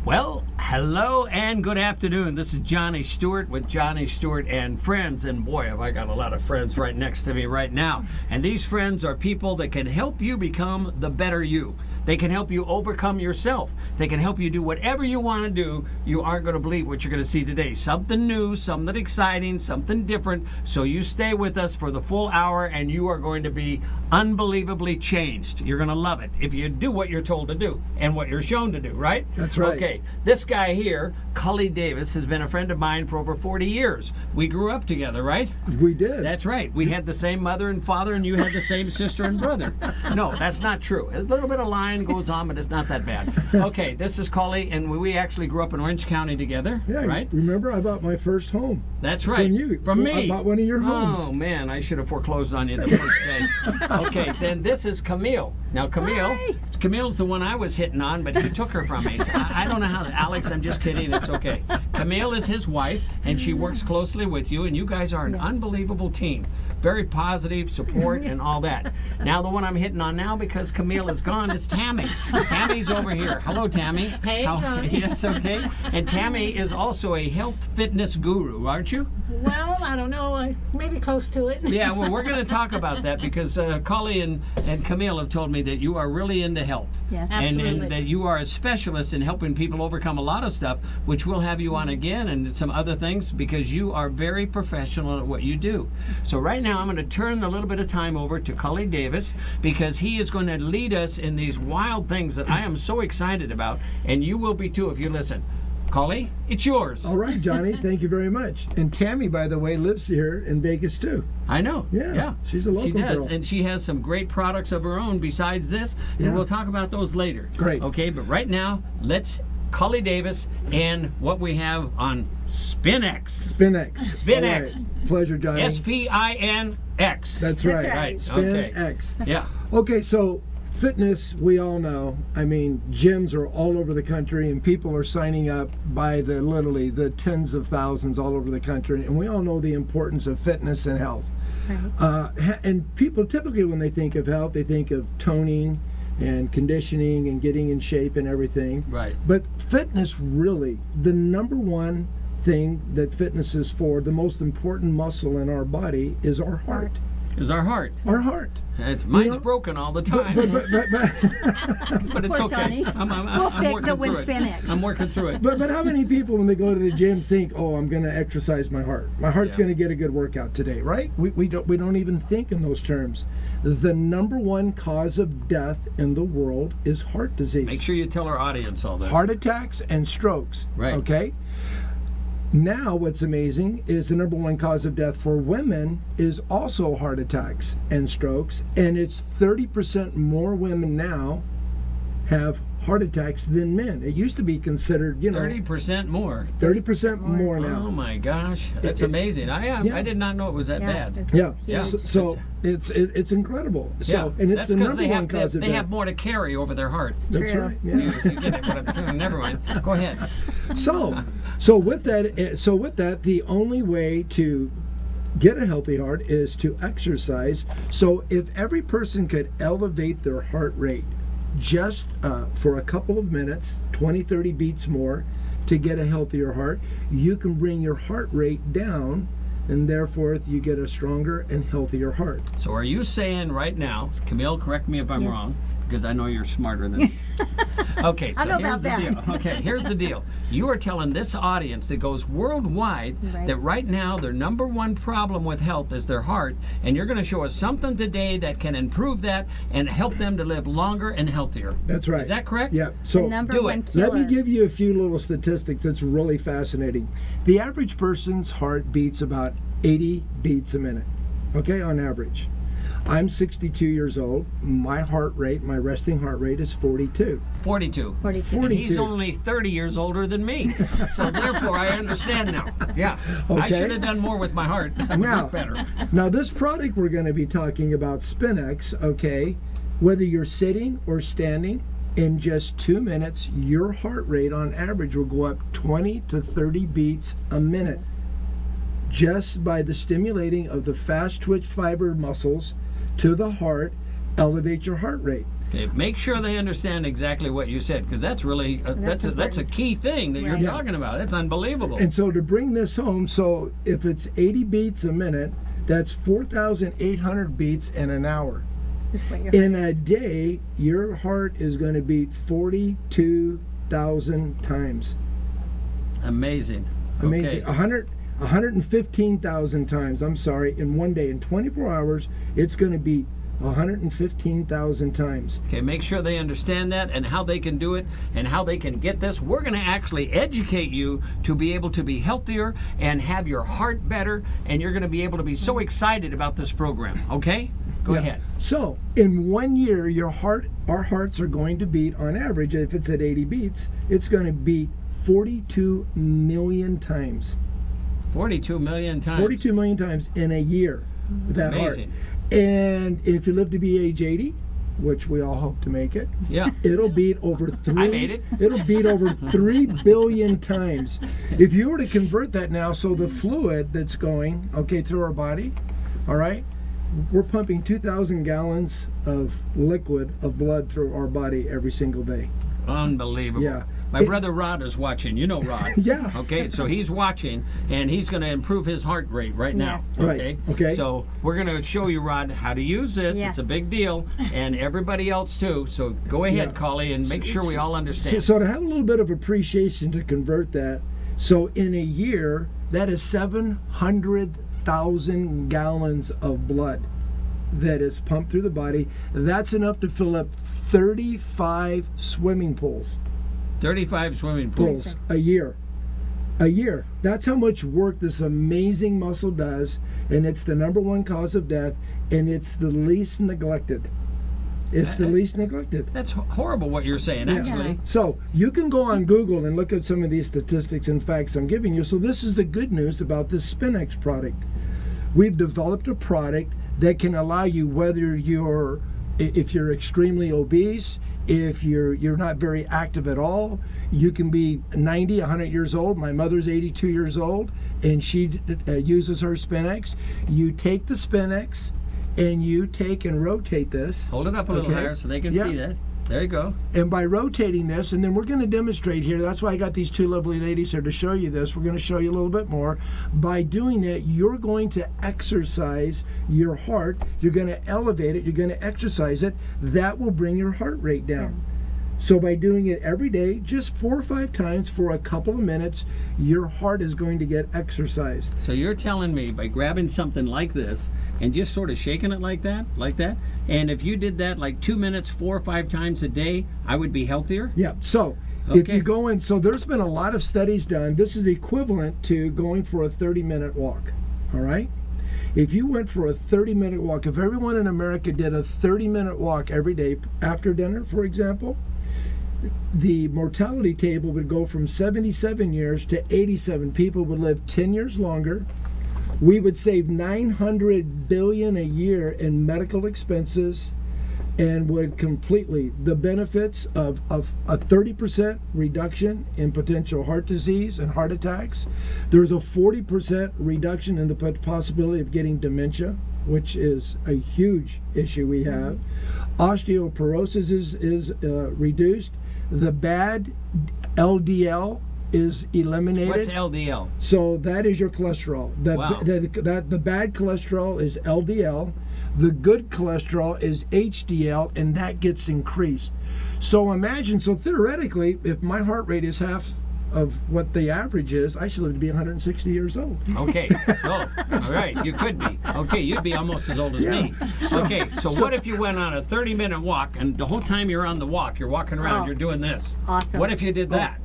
Well, hello and good afternoon. This is Johnny Stuart with Johnny Stuart and Friends. And boy, have I got a lot of friends right next to me right now. And these friends are people that can help you become the better you. They can help you overcome yourself. They can help you do whatever you want to do. You aren't going to believe what you're going to see today. Something new, something exciting, something different. So you stay with us for the full hour and you are going to be unbelievably changed. You're going to love it if you do what you're told to do and what you're shown to do, right? That's right. Okay, this guy here, Cully Davis, has been a friend of mine for over 40 years. We grew up together, right? We did. That's right. We had the same mother and father, and you had the same sister and brother. No, that's not true. A little bit of lying goes on, but it's not that bad. Okay, this is Cully, and we actually grew up in Orange County together, Yeah, right? Remember, I bought my first home. That's right. From you. From me. I bought one of your homes. Oh, man, I should have foreclosed on you the first day. Okay, then this is Camille. Now, Camille's the one I was hitting on, but he took her from me. I don't know how. Alex, I'm just kidding. It's okay. Camille is his wife, and she works closely with you, and you guys are an unbelievable team. Very positive support and all that. Now, the one I'm hitting on now, because Camille is gone, is Tammy. Tammy's over here. Hello, Tammy. Hey, John. Yes, okay. And Tammy is also a health fitness guru, aren't you? Well, I don't know. Maybe close to it. Yeah, well, we're going to talk about that because Cully and Camille have told me that you are really into health. Yes, absolutely. And that you are a specialist in helping people overcome a lot of stuff, which we'll have you on again and some other things because you are very professional at what you do. So right now I'm going to turn a little bit of time over to Cully Davis because he is going to lead us in these wild things that I am so excited about, and you will be too if you listen. Cully, it's yours. All right, Johnny. Thank you very much. And Tammy, by the way, lives here in Vegas too. I know. Yeah. She's a local She does, girl. and she has some great products of her own besides this, and Yeah. we'll talk about those later. Great. Okay, but right now, let's Cully Davis and what we have on SpinX. SpinX. SpinX. All right. Pleasure, Johnny. SpinX. That's right. Right. SpinX. Yeah. Okay, so fitness, we all know. I mean, gyms are all over the country, and people are signing up by literally the tens of thousands all over the country. And we all know the importance of fitness and health. Right. And people typically, when they think of health, they think of toning and conditioning and getting in shape and everything. Right. But fitness, really, the number one thing that fitness is for, the most important muscle in our body, is our heart. Is our heart. Our heart. Mine's broken all the time. But it's Poor okay. Johnny. We'll I'm fix working it with through it. SpinX. I'm working through it. But how many people, when they go to the gym, think, "Oh, I'm going to exercise my heart. My heart's Yeah. going to get a good workout today," right? We don't even think in those terms. The number one cause of death in the world is heart disease. Make sure you tell our audience all this. Heart attacks and strokes. Right. Okay. Now, what's amazing is the number one cause of death for women is also heart attacks and strokes, and it's 30% more women now have heart attacks than men. It used to be considered, 30% more. 30% more now. Oh my gosh, that's amazing. I did not know it was that bad. Yeah. Yeah. So it's incredible. So Yeah, and it's that's the because number they one have cause of they death. have more to carry over their hearts. That's True. right. You, Yeah. you get it, what I'm never mind. Go ahead. So with that, the only way to get a healthy heart is to exercise. So if every person could elevate their heart rate just for a couple of minutes, 20, 30 beats more, to get a healthier heart, you can bring your heart rate down, and therefore you get a stronger and healthier heart. So are you saying right now, Camille, correct me if I'm Yes. wrong, because I know you're smarter than me. Okay, so I know here's about the that. deal. Okay, here's the deal. You are telling this audience that goes worldwide Right. that right now their number one problem with health is their heart, and you're going to show us something today that can improve that and help them to live longer and healthier. That's right. Is that correct? Yeah. The So number do one it. killer. let me give you a few little statistics that's really fascinating. The average person's heart beats about 80 beats a minute, okay, on average. I'm 62 years old. My heart rate, my resting heart rate is 42. 42. 42. And he's 42. only 30 years older than me. So therefore, I understand now. Yeah. I Okay. should have done more with my heart. I would Now, look better. now this product we're going to be talking about, SpinX, okay, whether you're sitting or standing, in just 2 minutes, your heart rate on average will go up 20 to 30 beats a minute just by the stimulating of the fast twitch fiber muscles to the heart, elevate your heart rate. Okay, make sure they understand exactly what you said, because that's really that's a key thing that you're Right. talking about. That's unbelievable. And so to bring this home, so if it's 80 beats a minute, that's 4,800 beats in an hour. That's what your In heart a is. day, your heart is going to beat 42,000 times. Amazing. Amazing. Okay. 115,000 times. I'm sorry. In one day, in 24 hours, it's going to beat 115,000 times. Okay, make sure they understand that and how they can do it and how they can get this. We're going to actually educate you to be able to be healthier and have your heart better, and you're going to be able to be so excited about this program. Okay? Go Yeah. ahead. So, in 1 year, our hearts are going to beat, on average, if it's at 80 beats, it's going to beat 42 million times. 42 million times. 42 million times in a year. That Amazing. heart. And if you live to be age 80, which we all hope to make it, Yeah. it'll beat over I made it. It'll beat over 3 billion times. If you were to convert that now, so the fluid that's going, okay, through our body, all right, we're pumping 2,000 gallons of liquid of blood through our body every single day. Unbelievable. Yeah. My brother Rod is watching. You know Rod. Yeah. Okay, so he's watching, and he's going to improve his heart rate right now. Yes. Right, Okay. okay. So we're going to show you, Rod, how to use this. Yes. It's a big deal, and everybody else too. So go ahead, Yeah. Collie, and make sure we all So, understand. so to have a little bit of appreciation to convert that, so in a year, that is 700,000 gallons of blood that is pumped through the body. That's enough to fill up 35 swimming pools 35 swimming pools. full a year. A year. That's how much work this amazing muscle does, and it's the #1 cause of death, and it's the least neglected. It's the least neglected. That's horrible what you're saying, Yeah. actually. So you can go on Google and look at some of these statistics and facts I'm giving you. So this is the good news about this Spinex product. We've developed a product that can allow you, whether if you're extremely obese, if you're not very active at all, you can be 90, 100 years old. My mother's 82 years old, and she uses her Spinex. You take the Spinex, and you take and rotate this. Hold it up a little Okay. higher so they can Yeah. see that. There you go. And by rotating this, and then we're going to demonstrate here, that's why I got these two lovely ladies here to show you this. We're going to show you a little bit more. By doing that, you're going to exercise your heart. You're going to elevate it. You're going to exercise it. That will bring your heart rate down. So by doing it every day, just 4 or 5 times for a couple of minutes, your heart is going to get exercised. So you're telling me by grabbing something like this and just sort of shaking it like that, and if you did that like 2 minutes, 4 or 5 times a day, I would be healthier? Yeah, so if Okay. you go in, so there's been a lot of studies done. This is equivalent to going for a 30-minute walk, all right? If you went for a 30-minute walk, if everyone in America did a 30-minute walk every day after dinner, for example, the mortality table would go from 77 years to 87. People would live 10 years longer. We would save $900 billion a year in medical expenses, and would completely, the benefits of a 30% reduction in potential heart disease and heart attacks. There's a 40% reduction in the possibility of getting dementia, which is a huge issue we have. Osteoporosis is reduced. The bad LDL is eliminated. What's LDL? So that is your cholesterol. Wow. The bad cholesterol is LDL. The good cholesterol is HDL, and that gets increased. So imagine, so theoretically, if my heart rate is half of what the average is, I should live to be 160 years old. Okay, so, all right, you could be. Okay, you'd be almost as old as me. Okay, so what if you went on a 30-minute walk, and the whole time you're on the walk, you're walking around, Oh. you're doing this? Awesome. What if you did that?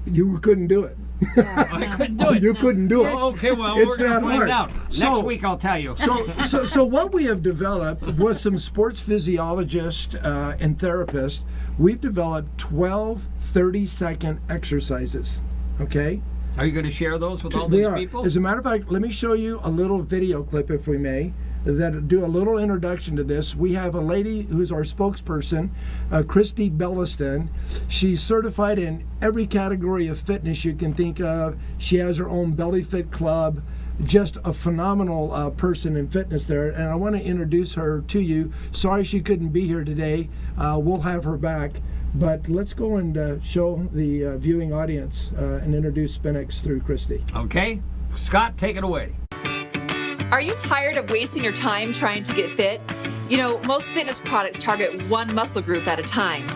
You couldn't do it. I couldn't do it. You couldn't do it. Oh, okay, well, It's we're going to that find hard. out. So- Next week, I'll tell you. So what we have developed with some sports physiologists and therapists, we've developed 12 30-second exercises. Okay? Are you going to share those with all We these are. people? As a matter of fact, let me show you a little video clip, if we may, that do a little introduction to this. We have a lady who's our spokesperson, Christy Belliston. She's certified in every category of fitness you can think of. She has her own Belly Fit Club. just a phenomenal person in fitness there, and I want to introduce her to you. Sorry she couldn't be here today. We'll have her back, but let's go and show the viewing audience and introduce SpinX through Christy. Okay, Scott, take it away. Are you tired of wasting your time trying to get fit? You know, most fitness products target one muscle group at a time.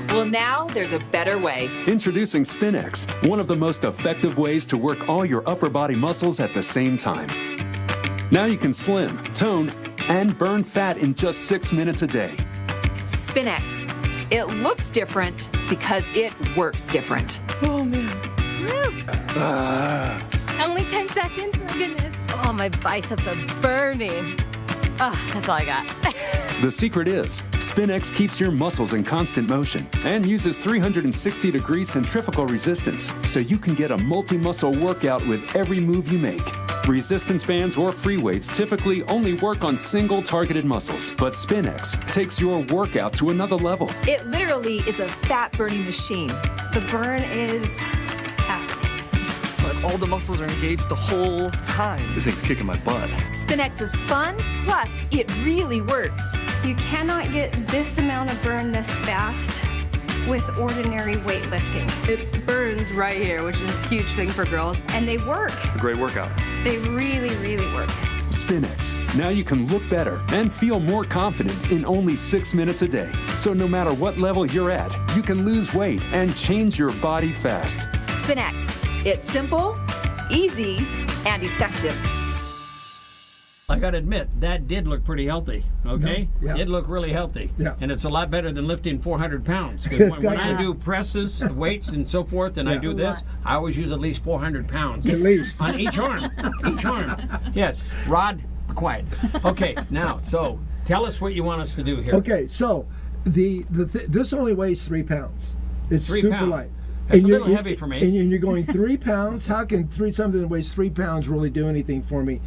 Well, now there's a better way. Introducing SpinX, one of the most effective ways to work all your upper body muscles at the same time. Now you can slim, tone, and burn fat in just 6 minutes a day. SpinX. It looks different because it works different. Oh, man. Only 10 seconds? My goodness. Oh, my biceps are burning. That's all I got. The secret is, SpinX keeps your muscles in constant motion and uses 360-degree centrifugal resistance, so you can get a multi-muscle workout with every move you make. Resistance bands or free weights typically only work on single targeted muscles, but SpinX takes your workout to another level. It literally is a fat-burning machine. The burn is happening. Like all the muscles are engaged the whole time. This thing's kicking my butt. SpinX is fun, plus it really works. You cannot get this amount of burn this fast with ordinary weightlifting. It burns right here, which is a huge thing for girls. And they work. A great workout. They really, really work. SpinX. Now you can look better and feel more confident in only 6 minutes a day. So no matter what level you're at, you can lose weight and change your body fast. SpinX. It's simple, easy, and effective. I gotta admit, that did look pretty healthy, okay? Yeah. It looked really healthy. Yeah. And it's a lot better than lifting 400 pounds. 'Cause It's when got- I do presses, weights, and so forth, and I Yeah. do this, I always use at least 400 pounds. At least. On each arm. Each arm. Yes. Rod, quiet. Okay, now, so tell us what you want us to do here. Okay, so this only weighs 3 pounds. It's 3 super pounds. light. That's a you're- little heavy for me. And you're going 3 pounds. How can something that weighs 3 pounds really do anything for me?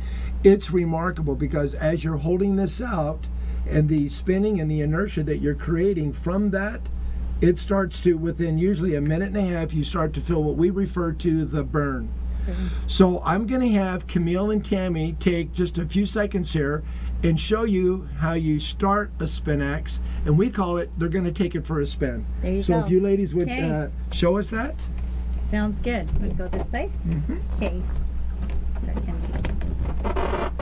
It's remarkable because as you're holding this out, and the spinning and the inertia that you're creating from that, it starts to, within usually a minute and a half, you start to feel what we refer to the burn. So I'm going to have Camille and Tammy take just a few seconds here and show you how you start a SpinX, and we call it, they're going to take it for a spin. There you so go. if you ladies would Okay. show us that. Sounds good. Want to go this side? Okay. Start counting.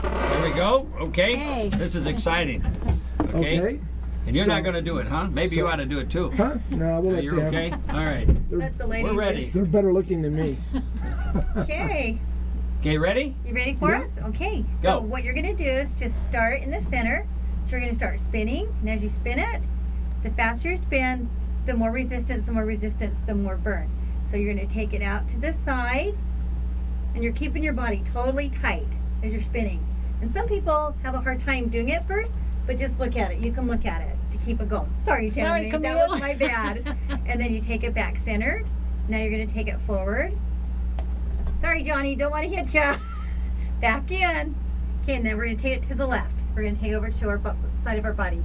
There we go. Okay. Hey. This is exciting. Okay. Okay. And you're So- not going to do it, huh? Maybe you so- ought to do it too. Huh? No, we'll let You're them. okay? All right. Let the ladies We're ready. They're better looking than me. Okay. Okay, ready? You ready for Yeah. us? Okay. Go. So what you're going to do is just start in the center. So you're going to start spinning. And as you spin it, the faster you spin, the more resistance, the more burn. So you're going to take it out to the side. And you're keeping your body totally tight as you're spinning. And some people have a hard time doing it first, but just look at it. You can look at it to keep it going. Sorry, Tammy. Sorry, that Camille. was my bad. And then you take it back centered. Now you're going to take it forward. Sorry, Johnny, don't want to hit you. Back in. Okay, and then we're going to take it to the left. We're going to take it over to our side of our body.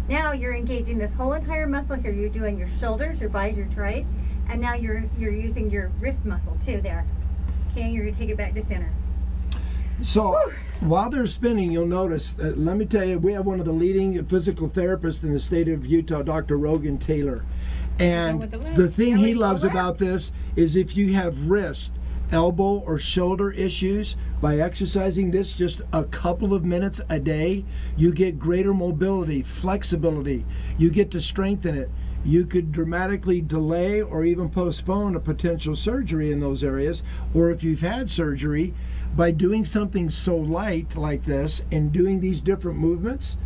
Now you're engaging this whole entire muscle here. You're doing your shoulders, your bis, your tris, and now you're using your wrist muscle too there. Okay, you're going to take it back to center. So while they're spinning, you'll notice, let me tell you, we have one of the leading physical therapists in the state of Utah, Dr. Rogan Taylor. And with the left. the thing Now he we go loves left. about this is if you have wrist, elbow, or shoulder issues, by exercising this just a couple of minutes a day, you get greater mobility, flexibility. You get to strengthen it. You could dramatically delay or even postpone a potential surgery in those areas, or if you've had surgery, by doing something so light like this and doing these different movements,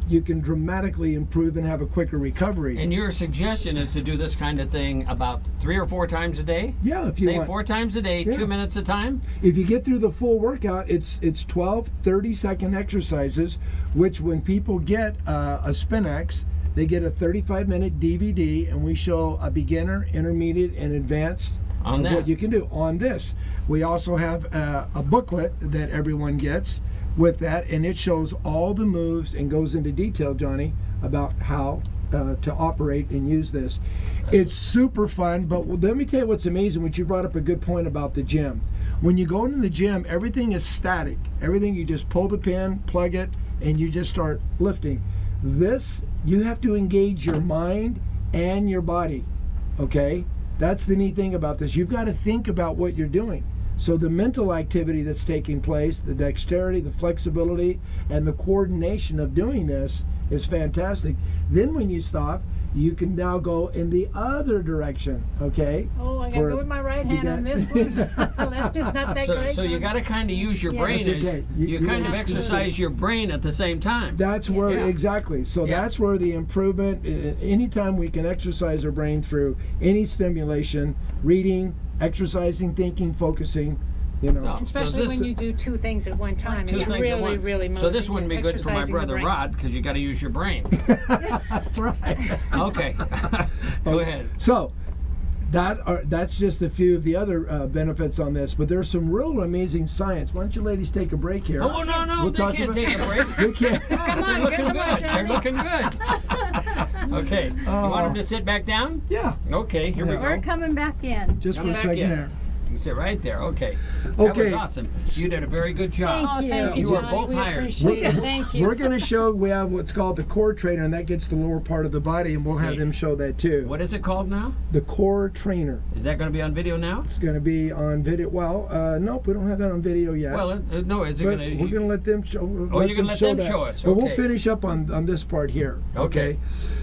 you can dramatically improve and have a quicker recovery. And your suggestion is to do this kind of thing about 3 or 4 times a day? Yeah, if you Say want. 4 times a day, Yeah. 2 minutes a time? If you get through the full workout, it's 12 30-second exercises, which when people get a SpinX, they get a 35-minute DVD, and we show a beginner, intermediate, and advanced On of that. what you can do on this. We also have a booklet that everyone gets with that, and it shows all the moves and goes into detail, Johnny, about how to operate and use this. It's super fun, but let me tell you what's amazing, which you brought up a good point about the gym. When you go into the gym, everything is static. Everything, you just pull the pin, plug it, and you just start lifting. This, you have to engage your mind and your body, okay? That's the neat thing about this. You've got to think about what you're doing. So the mental activity that's taking place, the dexterity, the flexibility, and the coordination of doing this is fantastic. Then when you stop, you can now go in the other direction, okay? Oh, I got to go with my right hand on this one. Left is not that great. So you got to kind of use your brain. That's okay. You kind of exercise your brain at the same time. That's where, exactly. So that's where the improvement, anytime we can exercise our brain through any stimulation, reading, exercising, thinking, focusing, you know. Especially when you do two things at one time. Two It's things really, at once. really motivating. So this wouldn't be good for my exercising the brother brain. Rod, because you got to use your brain. That's right. Okay. Go ahead. So that's just a few of the other benefits on this, but there's some real amazing science. Why don't you ladies take a break here? Oh, no, We'll they talk can't about- take a break. They can't. Come They're on, looking come on, good. They're Johnny. looking good. Okay. You want them to sit back down? Yeah, Okay, here we Yeah. We're go. coming back in. just for Come a back second in. there. You sit right there. Okay. That Okay. was awesome. You did a very good job. Oh, thank you, You are Johnny. both We hired. appreciate it. Thank you. We're going to show, we have what's called the core trainer, and that gets the lower part of the body, and we'll have Okay. them show that too. What is it called now? The core trainer. Is that going to be on video now? It's going to be on video. Well, nope, we don't have that on video yet. Well, no. Is it but going to? we're going to let them show. Oh, you're gonna let them that. show us, But we'll okay. finish up on this part here. Okay.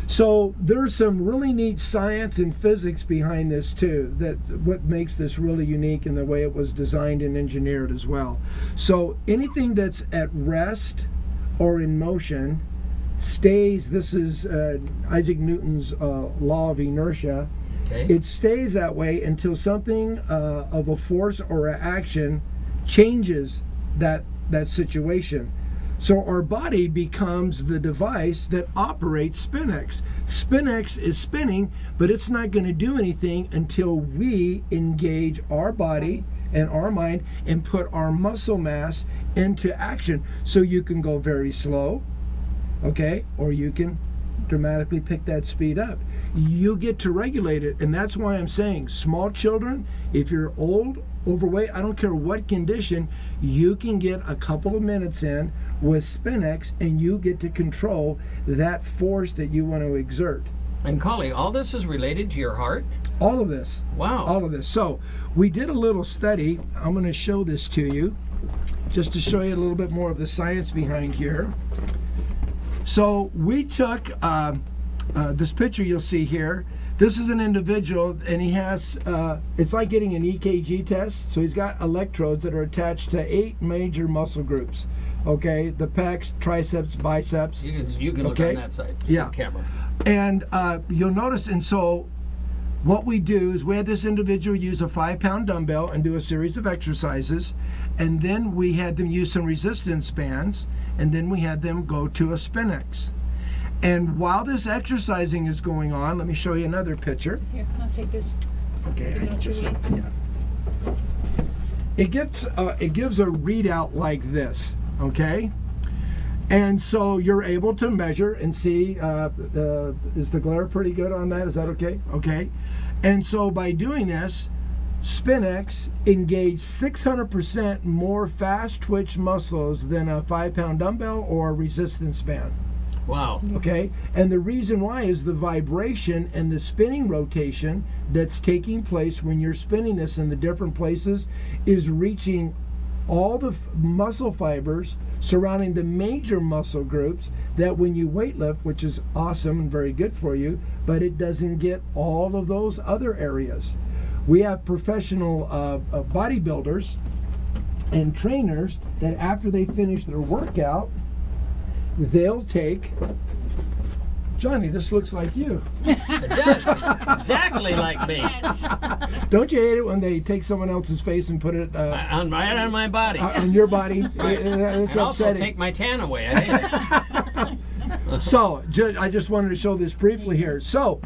So there's some really neat science and physics behind this too. That what makes this really unique in the way it was designed and engineered as well. So anything that's at rest or in motion stays. This is Isaac Newton's law of inertia. Okay. It stays that way until something of a force or an action changes that situation. So our body becomes the device that operates SpinX. SpinX is spinning, but it's not going to do anything until we engage our body and our mind and put our muscle mass into action. So you can go very slow, okay, or you can dramatically pick that speed up. You get to regulate it, and that's why I'm saying small children, if you're old, overweight, I don't care what condition, you can get a couple of minutes in with SpinX and you get to control that force that you want to exert. And Collie, all this is related to your heart? All of this. Wow. All of this. So we did a little study. I'm going to show this to you just to show you a little bit more of the science behind here. So we took this picture you'll see here. This is an individual, and he has, it's like getting an EKG test. So he's got electrodes that are attached to 8 major muscle groups. Okay, the pecs, triceps, biceps. You can look Okay. on that side. Yeah. Camera. And you'll notice, and so what we do is we had this individual use a 5-pound dumbbell and do a series of exercises, and then we had them use some resistance bands, and then we had them go to a SpinX. And while this exercising is going on, let me show you another picture. Here, I'll take this. Okay, You know, just to read. yeah. It gives a readout like this, okay? And so you're able to measure and see, is the glare pretty good on that? Is that okay? Okay. And so by doing this, SpinX engaged 600% more fast twitch muscles than a 5-pound dumbbell or a resistance band. Wow. Okay, and the reason why is the vibration and the spinning rotation that's taking place when you're spinning this in the different places is reaching all the muscle fibers surrounding the major muscle groups that when you weightlift, which is awesome and very good for you, but it doesn't get all of those other areas. We have professional bodybuilders and trainers that after they finish their workout, they'll take, Johnny, this looks like you. It does. Exactly like me. Don't you hate it when they take someone else's face and put it Right on my body. on your body? Right. It's And also upsetting. take my tan away. I hate it. So, I just wanted to show this briefly here. So,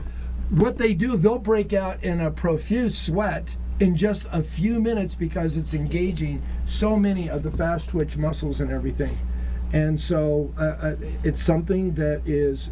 what they do, they'll break out in a profuse sweat in just a few minutes because it's engaging so many of the fast twitch muscles and everything. And so it's something that is,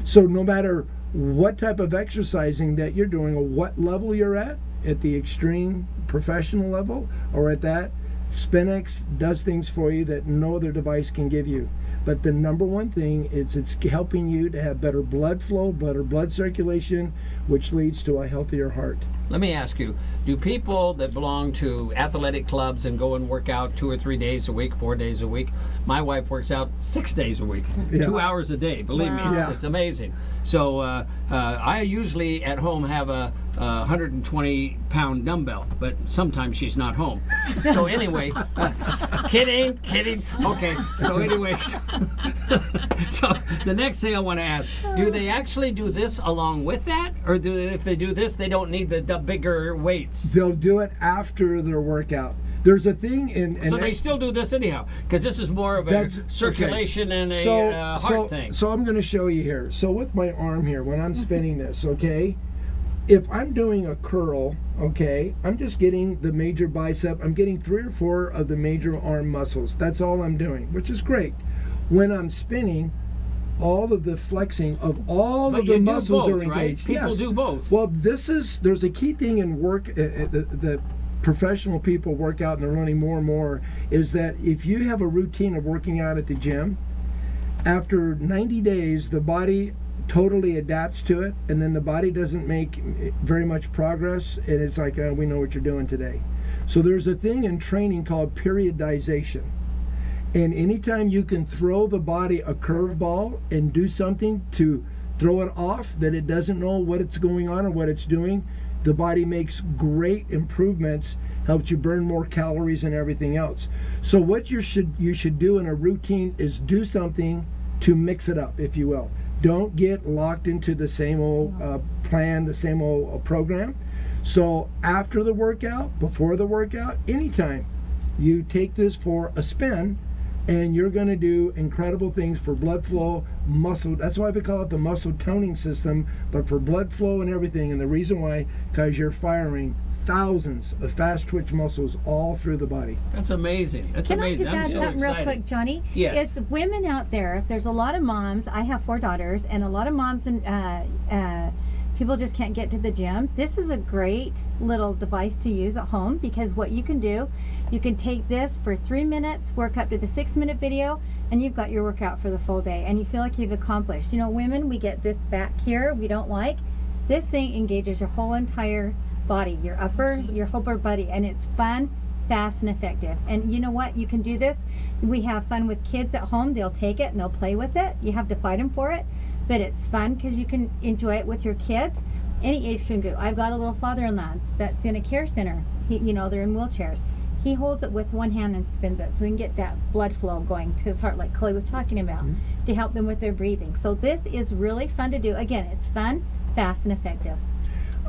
so no matter what type of exercising that you're doing or what level you're at, at the extreme professional level or at that, SpinX does things for you that no other device can give you. But the number one thing is it's helping you to have better blood flow, better blood circulation, which leads to a healthier heart. Let me ask you, do people that belong to athletic clubs and go and work out 2 or 3 days a week, 4 days a week? My wife works out 6 days a week, 2 hours a day. Believe me, it's amazing. So I usually at home have a 120-pound dumbbell, but sometimes she's not home. So anyway, kidding. Okay, so anyway, so the next thing I want to ask, do they actually do this along with that? Or if they do this, they don't need the bigger weights? They'll do it after their workout. There's a thing so they still do this anyhow, because this is more of a circulation and a heart thing. So I'm going to show you here. So with my arm here, when I'm spinning this, okay, if I'm doing a curl, okay, I'm just getting the major bicep. I'm getting 3 or 4 of the major arm muscles. That's all I'm doing, which is great. When I'm spinning, all of the flexing of all of the muscles are engaged. Right? People do both. Well, there's a key thing in work, the professional people work out and they're learning more and more, is that if you have a routine of working out at the gym, after 90 days, the body totally adapts to it, and then the body doesn't make very much progress, and it's like, we know what you're doing today. So there's a thing in training called periodization. And anytime you can throw the body a curveball and do something to throw it off, that it doesn't know what it's going on or what it's doing, the body makes great improvements, helps you burn more calories and everything else. So what you should do in a routine is do something to mix it up, if you will. Don't get locked into the same old plan, the same old program. So after the workout, before the workout, anytime, you take this for a spin, and you're going to do incredible things for blood flow, muscle. That's why we call it the muscle toning system, but for blood flow and everything. And the reason why, because you're firing thousands of fast twitch muscles all through the body. That's amazing. That's Can amazing. I just add something real quick, Johnny? Yes. It's the women out there. There's a lot of moms. I have 4 daughters, and a lot of moms and people just can't get to the gym. This is a great little device to use at home, because what you can do, you can take this for 3 minutes, work up to the 6-minute video, and you've got your workout for the full day, and you feel like you've accomplished. You know, women, we get this back here we don't like. This thing engages your whole entire body, your upper body, and it's fun, fast, and effective. And you know what? You can do this. We have fun with kids at home. They'll take it and they'll play with it. You have to fight them for it, but it's fun because you can enjoy it with your kids. Any age can go. I've got a little father-in-law that's in a care center. They're in wheelchairs. He holds it with one hand and spins it, so we can get that blood flow going to his heart, like Clay was talking about, to help them with their breathing. So this is really fun to do. Again, it's fun, fast, and effective.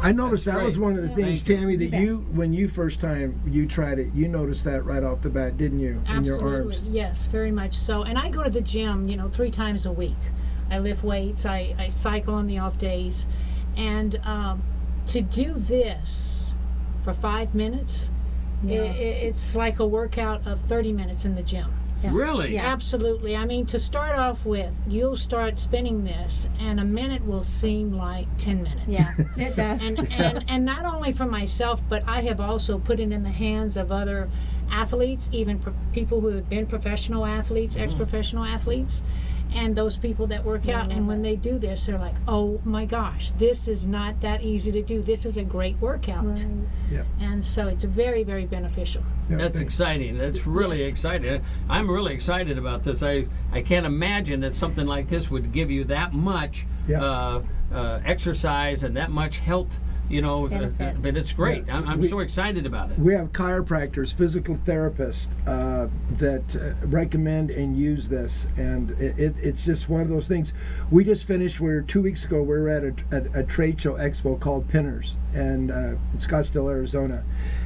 I noticed that was one of the things, Tammy, that when you first time you tried it, you noticed that right off the bat, didn't you? Absolutely, in your arms? Yes, very much so. And I go to the gym, 3 times a week. I lift weights, I cycle on the off days. And to do this for 5 minutes, it's like a workout of 30 minutes in the gym. Yeah. Really? Yeah. Absolutely. I mean, to start off with, you'll start spinning this, and a minute will seem like 10 minutes. Yeah, it does. And not only for myself, but I have also put it in the hands of other athletes, even people who have been professional athletes, ex-professional athletes, and those people that work out. And when they do this, they're like, oh my gosh, this is not that easy to do. This is a great workout. Right. Yep. And so it's very, very beneficial. Yeah, That's exciting. That's really exciting. I'm really excited about this. I can't imagine that something like this would give you that much exercise and that much health, but it's great. Yeah. I'm so excited about it. We have chiropractors, physical therapists that recommend and use this, and it's just one of those things. We just finished, 2 weeks ago, we were at a trade show expo called Pinners in Scottsdale, Arizona.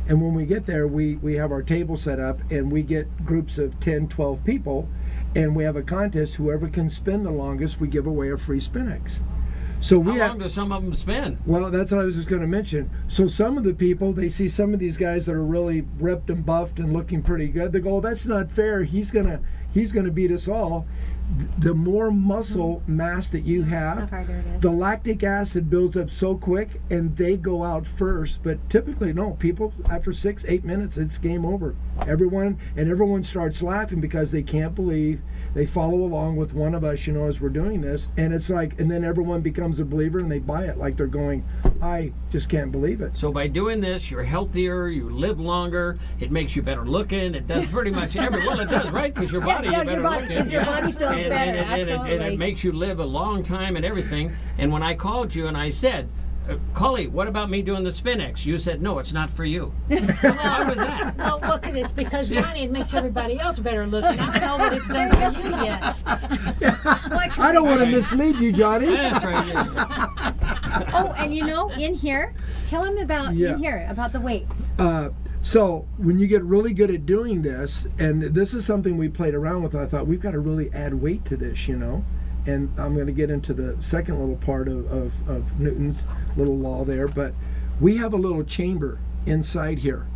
And when we get there, we have our table set up, and we get groups of 10, 12 people, and we have a contest. Whoever can spin the longest, we give away a free SpinX. So How long do some of them spin? Well, that's what I was just going to mention. So some of the people, they see some of these guys that are really ripped and buffed and looking pretty good. They go, "That's not fair. He's gonna he's going to beat us all. The more muscle mass that you have, harder it is. the lactic acid builds up so quick, and they go out first. But typically, no, people after 6-8 minutes, it's game over. Everyone starts laughing because they can't believe they follow along with one of us, as we're doing this, and it's like, and then everyone becomes a believer and they buy it like they're going, I just can't believe it. So by doing this, you're healthier, you live longer, it makes you better looking, it does pretty much well, it does, right? Because your body Yeah, is better your body- looking. your body feels better, And absolutely. it makes you live a long time and everything. And when I called you and I said, Cully, what about me doing the Spinex? You said, no, it's not for you. Why was that? Well, look, it's because, Johnny, it makes everybody else better looking. I don't know what it's done for you yet. I don't want to mislead you, Johnny. That's right. Yeah. Oh, and in here, tell him about about the weights. So when you get really good at doing this, and this is something we played around with, I thought we've got to really add weight to this, And I'm going to get into the second little part of Newton's little law there, but we have a little chamber inside here.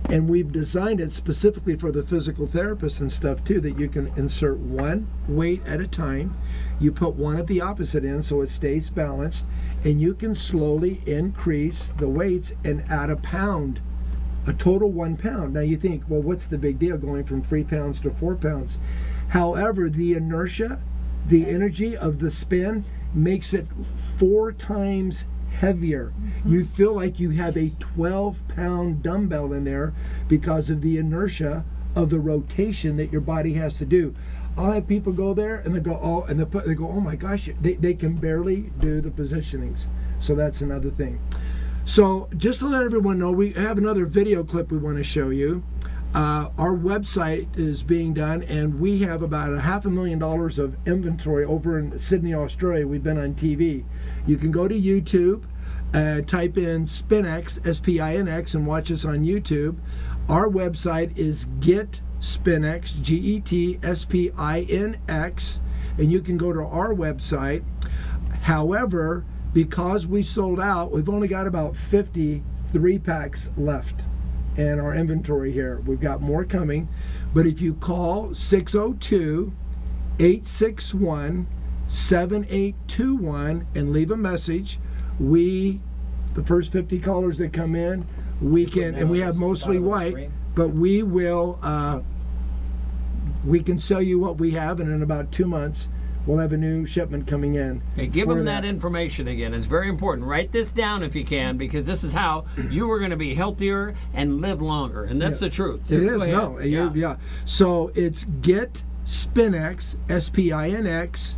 And we've designed it specifically for the physical therapists and stuff too, that you can insert one weight at a time. You put one at the opposite end so it stays balanced, and you can slowly increase the weights and add a pound, a total 1 pound. Now you think, well, what's the big deal going from 3 pounds to 4 pounds? However, the inertia, the energy of the spin makes it 4 times heavier. You feel like you have a 12-pound dumbbell in there because of the inertia of the rotation that your body has to do. I'll have people go there and they go, oh my gosh, they can barely do the positionings. So that's another thing. So just to let everyone know, we have another video clip we want to show you. Our website is being done, and we have about $500,000 of inventory over in Sydney, Australia. We've been on TV. You can go to YouTube, type in Spinx, S-P-I-N-X, and watch us on YouTube. Our website is Get Spinx, G-E-T-S-P-I-N-X, and you can go to our website. However, because we sold out, we've only got about 50 3-packs left in our inventory here. We've got more coming, but if you call 602-861-7821 and leave a message, the first 50 callers that come in, we can, and we have mostly white, but we can sell you what we have, and in about 2 months we'll have a new shipment coming in. Hey, give them that information again. It's very important. Write this down if you can, because this is how you are going to be healthier and live longer, and that's the truth. It is, no. Yeah. So it's Get Spinx, S-P-I-N-X.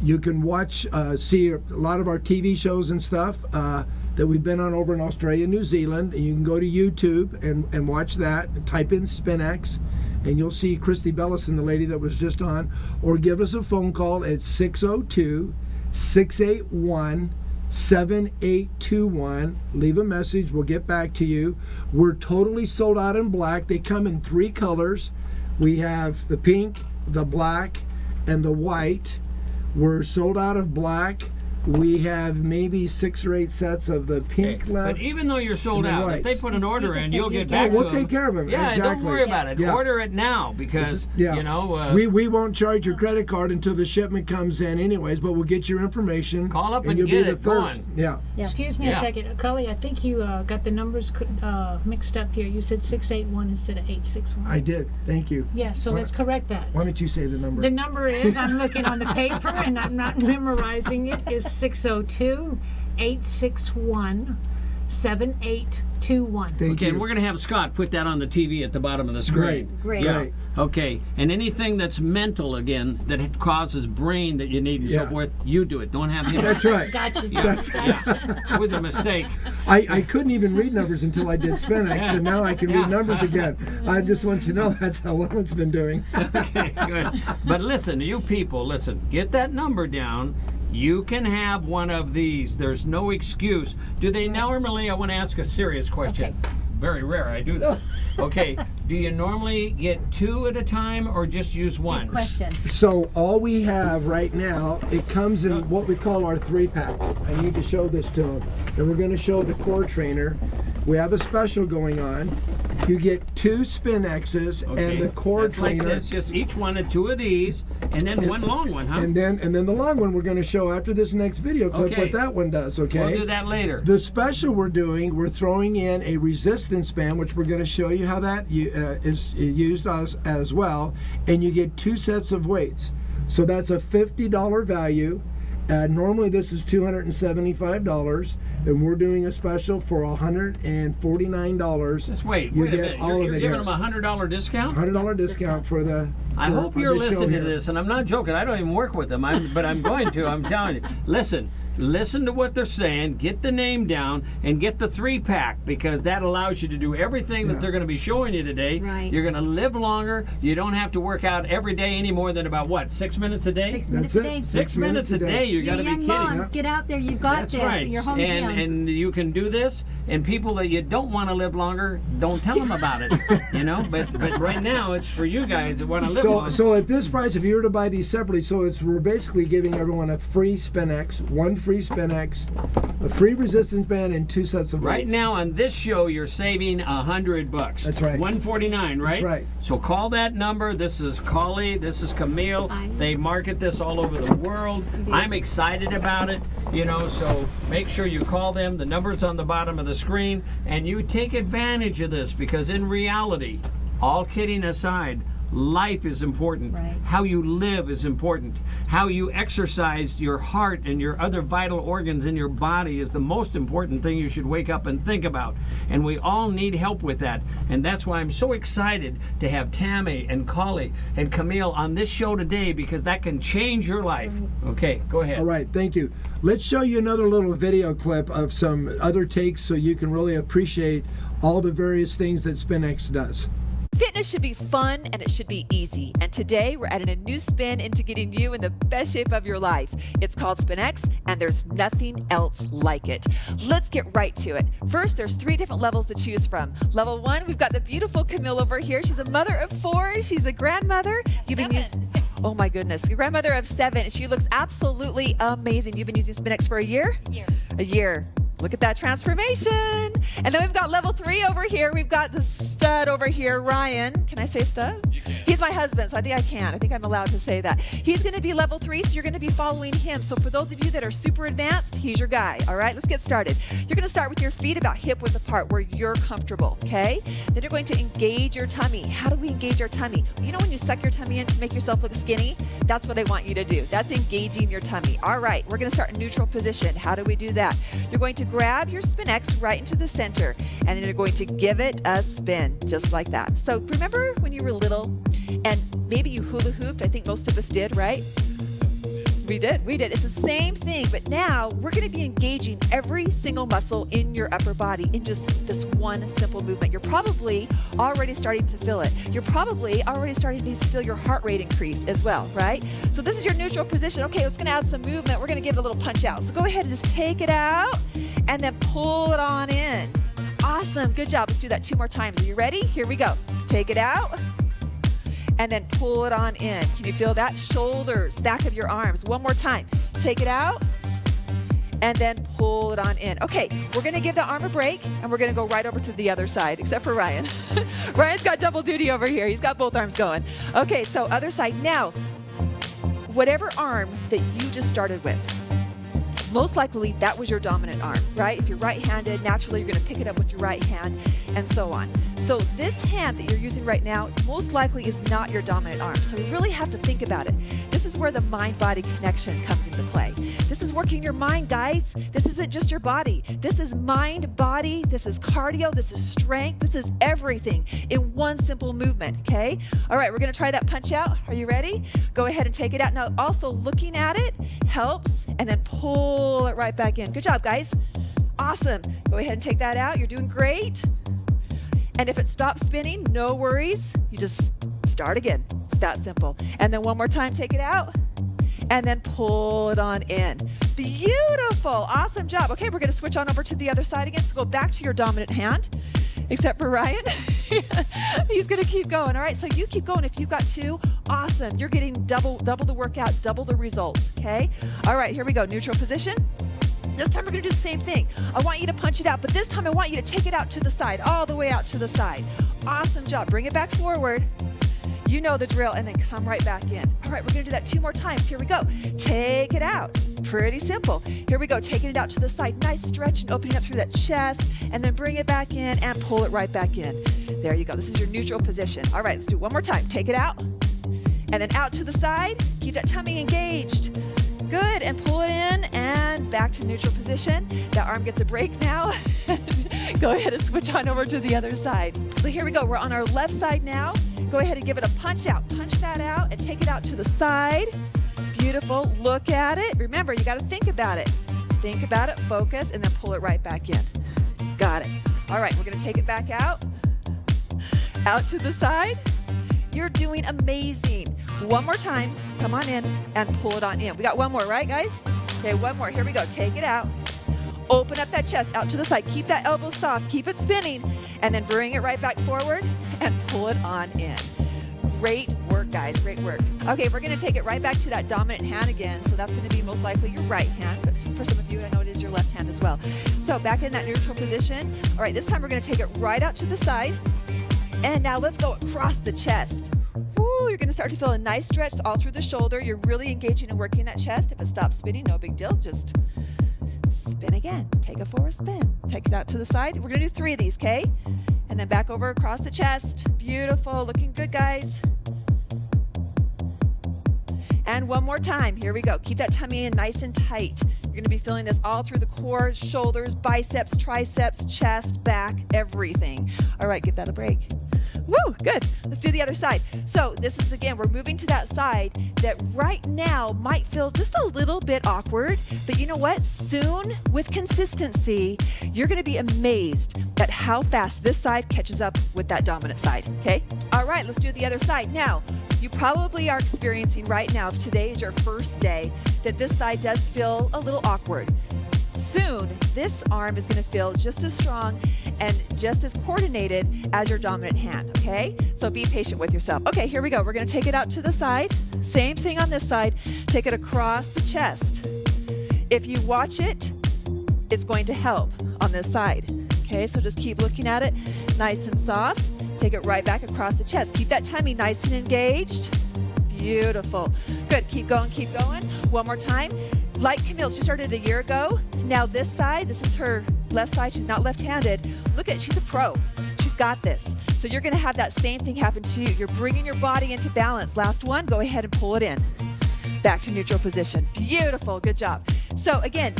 You can watch, see a lot of our TV shows and stuff that we've been on over in Australia and New Zealand. And you can go to YouTube and watch that, and type in Spinx, and you'll see Christy Bellison, the lady that was just on, or give us a phone call at 602-681-7821. Leave a message. We'll get back to you. We're totally sold out in black. They come in 3 colors. We have the pink, the black, and the white. We're sold out of black. We have maybe 6 or 8 sets of the pink left. But even though you're sold out, if they put an order in, you'll get back to we'll them. take care of them. Yeah, exactly. don't worry about it. Yeah. Order it now, because, we won't charge your credit card until the shipment comes in anyways, but we'll get your information. Call up and you'll get be the it first. going. Yeah. Excuse me a second. Cully, I think you got the numbers mixed up here. You said 681 instead of 861. I did. Thank you. Yeah, so let's correct that. Why don't you say the number? The number is, I'm looking on the paper and I'm not memorizing it, is 602-861-7821. Thank you. And we're going to have Scott put that on the TV at the bottom of the screen. Great. Yeah. Great. Okay. And anything that's mental, again, that causes brain that you need and so forth, you do it. Don't have him. That's right. Gotcha. Yeah. With a mistake. I couldn't even read numbers until I did Spinx, and now I can read numbers again. I just want you to know that's how well it's been doing. Okay, good. But listen, you people, get that number down. You can have one of these. There's no excuse. Do they normally, I want to ask a serious question. Okay. Very rare I do that. Okay, do you normally get 2 at a time or just use one? Good question. So all we have right now, it comes in what we call our 3-pack. I need to show this to them. And we're going to show the core trainer. We have a special going on. you get 2 Spin X's Okay. and the cord That's like cleaner. this, just each one of 2 of these, and then one long one, huh? And then the long one we're going to show after this next video clip Okay. what that one does, okay? We'll do that later. The special we're throwing in a resistance band, which we're going to show you how that is used as well, and you get 2 sets of weights. So that's a $50 value. Normally this is $275, and we're doing a special for $149. Just wait You a get minute. all You're of it giving here. them a $100 discount? $100 discount for the. I for- hope for you're the show listening to here. this, and I'm not joking. I don't even work with them, but I'm going to. I'm telling you. Listen to what they're saying. Get the name down and get the 3-pack, because that allows you to do everything that they're going to be showing you today. Right. You're going to live longer. You don't have to work out every day any more than about what, 6 minutes a day? 6 minutes That's a it. day. 6 minutes a day. You got to be young kidding. moms, get out there. You've got That's this. right. Your home gym. And you can do this. And people that you don't want to live longer, don't tell them about it. You know. But right now, it's for you guys that want to live longer. So at this price, if you were to buy these separately, we're basically giving everyone a free Spin X, 1 free Spin X, a free resistance band, and 2 sets of weights. Right now on this show, you're saving $100. That's right. $149, right? That's right. So call that number. This is Collie. This is Camille. They market this all over the world. I'm excited about it. You know, so make sure you call them. The number's on the bottom of the screen, and you take advantage of this, because in reality, all kidding aside, life is important. Right. How you live is important. How you exercise your heart and your other vital organs in your body is the most important thing you should wake up and think about. And we all need help with that. And that's why I'm so excited to have Tammy and Collie and Camille on this show today, because that can change your life. Okay, go ahead. All right, thank you. Let's show you another little video clip of some other takes so you can really appreciate all the various things that Spin X does. Fitness should be fun and it should be easy. And today we're adding a new spin into getting you in the best shape of your life. It's called Spin X, and there's nothing else like it. Let's get right to it. First, there's 3 different levels to choose from. Level 1, we've got the beautiful Camille over here. She's a mother of 4. She's a grandmother. You've been using, oh my goodness, your grandmother of 7. She looks absolutely amazing. You've been using Spin X for a year? A year. Look at that transformation. And then we've got level 3 over here. We've got the stud over here, Ryan. Can I say stud? You can. He's my husband, so I think I can. I think I'm allowed to say that. He's going to be level 3, so you're going to be following him. So for those of you that are super advanced, he's your guy. All right, let's get started. You're going to start with your feet about hip width apart where you're comfortable, okay? Then you're going to engage your tummy. How do we engage our tummy? You know when you suck your tummy in to make yourself look skinny? That's what I want you to do. That's engaging your tummy. All right, we're going to start in neutral position. How do we do that? You're going to grab your Spin X right into the center, and then you're going to give it a spin, just like that. So remember when you were little and maybe you hula hooped? I think most of us did, right? We did. It's the same thing, but now we're going to be engaging every single muscle in your upper body in just this one simple movement. You're probably already starting to feel it. You're probably already starting to feel your heart rate increase as well, right? So this is your neutral position. Okay, let's going to add some movement. We're going to give it a little punch out. So go ahead and just take it out and then pull it on in. Awesome. Good job. Let's do that 2 more times. Are you ready? Here we go. Take it out. And then pull it on in. Can you feel that? Shoulders, back of your arms. 1 more time. Take it out and then pull it on in. Okay, we're gonna give the arm a break and we're gonna go right over to the other side, except for Ryan. Ryan's got double duty over here. He's got both arms going. Okay, so other side. Now, whatever arm that you just started with, most likely that was your dominant arm, right? If you're right-handed, naturally you're gonna pick it up with your right hand and so on. So this hand that you're using right now most likely is not your dominant arm. So you really have to think about it. This is where the mind-body connection comes into play. This is working your mind, guys. This isn't just your body. This is mind, body, this is cardio, this is strength, this is everything in one simple movement, okay? All right, we're gonna try that punch out. Are you ready? Go ahead and take it out. Now also looking at it helps, and then pull it right back in. Good job, guys. Awesome. Go ahead and take that out. You're doing great. And if it stops spinning, no worries. You just start again. It's that simple. And then 1 more time, take it out. And then pull it on in. Beautiful. Awesome job. Okay, we're going to switch on over to the other side again. So go back to your dominant hand, except for Ryan. He's going to keep going. All right, so you keep going. If you've got 2, awesome. You're getting double the workout, double the results, okay? All right, here we go. Neutral position. This time we're going to do the same thing. I want you to punch it out, but this time I want you to take it out to the side, all the way out to the side. Awesome job. Bring it back forward. You know the drill, and then come right back in. All right, we're gonna do that 2 more times. Here we go. Take it out. Pretty simple. Here we go, taking it out to the side. Nice stretch and opening up through that chest, and then bring it back in and pull it right back in. There you go. This is your neutral position. All right, let's do it one more time. Take it out, and then out to the side. Keep that tummy engaged. Good, and pull it in, and back to neutral position. That arm gets a break now. Go ahead and switch on over to the other side. So here we go. We're on our left side now. Go ahead and give it a punch out. Punch that out and take it out to the side. Beautiful. Look at it. Remember, you got to think about it. Think about it, focus, and then pull it right back in. Got it. All right, we're going to take it back out. Out to the side. You're doing amazing. One more time. Come on in and pull it on in. We got one more, right, guys? Okay, one more. Here we go. Take it out. Open up that chest out to the side. Keep that elbow soft. Keep it spinning. And then bring it right back forward and pull it on in. Great work, guys. Great work. Okay, we're going to take it right back to that dominant hand again. So that's going to be most likely your right hand. But for some of you, I know it is your left hand as well. So back in that neutral position. All right, this time we're going to take it right out to the side. And now let's go across the chest. Woo, you're going to start to feel a nice stretch all through the shoulder. You're really engaging and working that chest. If it stops spinning, no big deal. Just spin again. Take a forward spin. Take it out to the side. We're going to do 3 of these, okay? And then back over across the chest. Beautiful. Looking good, guys. And one more time. Here we go. Keep that tummy in nice and tight. You're going to be feeling this all through the core, shoulders, biceps, triceps, chest, back, everything. All right, give that a break. Woo, good. Let's do the other side. So this is, again, we're moving to that side that right now might feel just a little bit awkward, but you know what? Soon, with consistency, you're going to be amazed at how fast this side catches up with that dominant side, okay? All right, let's do the other side. Now, you probably are experiencing right now, if today is your first day, that this side does feel a little awkward. Soon, this arm is going to feel just as strong and just as coordinated as your dominant hand, okay? So be patient with yourself. Okay, here we go. We're going to take it out to the side. Same thing on this side. Take it across the chest. If you watch it, it's going to help on this side, okay? So just keep looking at it, nice and soft. Take it right back across the chest. Keep that tummy nice and engaged. Beautiful. Good. Keep going, keep going. One more time. Like Camille, she started a year ago. Now this side, this is her left side. She's not left-handed. Look at, she's a pro. She's got this. So you're going to have that same thing happen to you. You're bringing your body into balance. Last one, go ahead and pull it in. Back to neutral position. Beautiful. Good job. So again,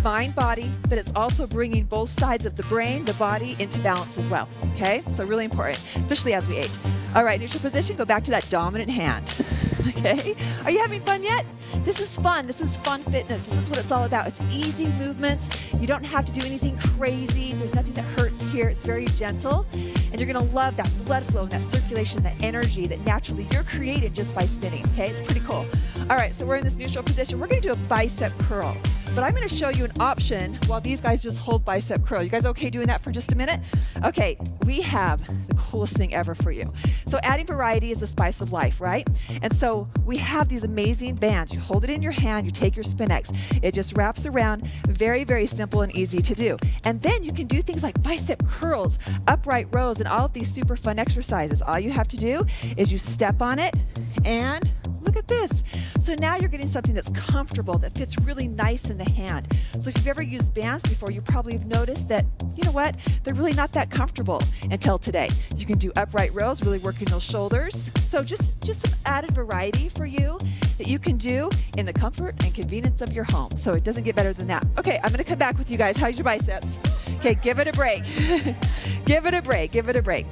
mind, body, but it's also bringing both sides of the brain, the body into balance as well. Okay? So really important, especially as we age. All right, neutral position, go back to that dominant hand. Okay? Are you having fun yet? This is fun. This is fun fitness. This is what it's all about. It's easy movements. You don't have to do anything crazy. There's nothing that hurts here. It's very gentle. And you're going to love that blood flow and that circulation, that energy that naturally you're created just by spinning. Okay? It's pretty cool. All right, so we're in this neutral position. We're going to do a bicep curl. But I'm going to show you an option while these guys just hold bicep curl. You guys okay doing that for just a minute? Okay, we have the coolest thing ever for you. So adding variety is the spice of life, right? And so we have these amazing bands. You hold it in your hand, you take your SpinX. It just wraps around. Very, very simple and easy to do. And then you can do things like bicep curls, upright rows, and all of these super fun exercises. All you have to do is you step on it and look at this. So now you're getting something that's comfortable, that fits really nice in the hand. So if you've ever used bands before, you probably have noticed that, you know what, they're really not that comfortable until today. You can do upright rows, really working those shoulders. So just some added variety for you that you can do in the comfort and convenience of your home. So it doesn't get better than that. Okay, I'm going to come back with you guys. How's your biceps? Okay, give it a break. Give it a break. Give it a break.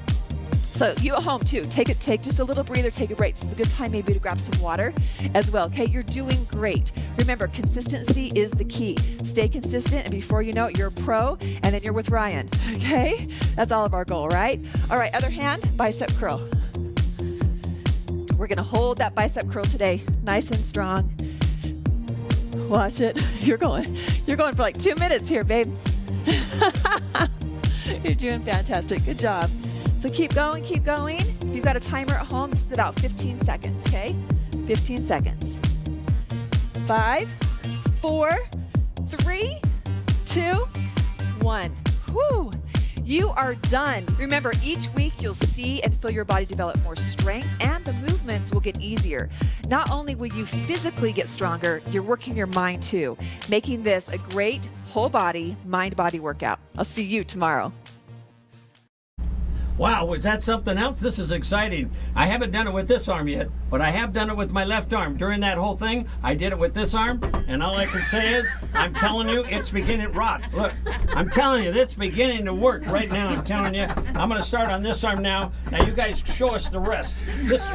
So you at home too, take just a little breather, take a break. This is a good time maybe to grab some water as well. Okay, you're doing great. Remember, consistency is the key. Stay consistent, and before you know it, you're a pro, and then you're with Ryan. Okay, that's all of our goal, right? All right, other hand, bicep curl. We're gonna hold that bicep curl today, nice and strong. Watch it. You're going for like 2 minutes here, babe. You're doing fantastic. Good job. So keep going, keep going. If you've got a timer at home, this is about 15 seconds, okay? 15 seconds. 5, 4, 3, 2, 1. Whew. You are done. Remember, each week you'll see and feel your body develop more strength, and the movements will get easier. Not only will you physically get stronger, you're working your mind too, making this a great whole body, mind-body workout. I'll see you tomorrow. Wow, was that something else? This is exciting. I haven't done it with this arm yet, but I have done it with my left arm. During that whole thing, I did it with this arm, and all I can say is, I'm telling you, it's beginning, Rod, look, I'm telling you, it's beginning to work right now. I'm telling you, I'm going to start on this arm now. Now, you guys show us the rest. This,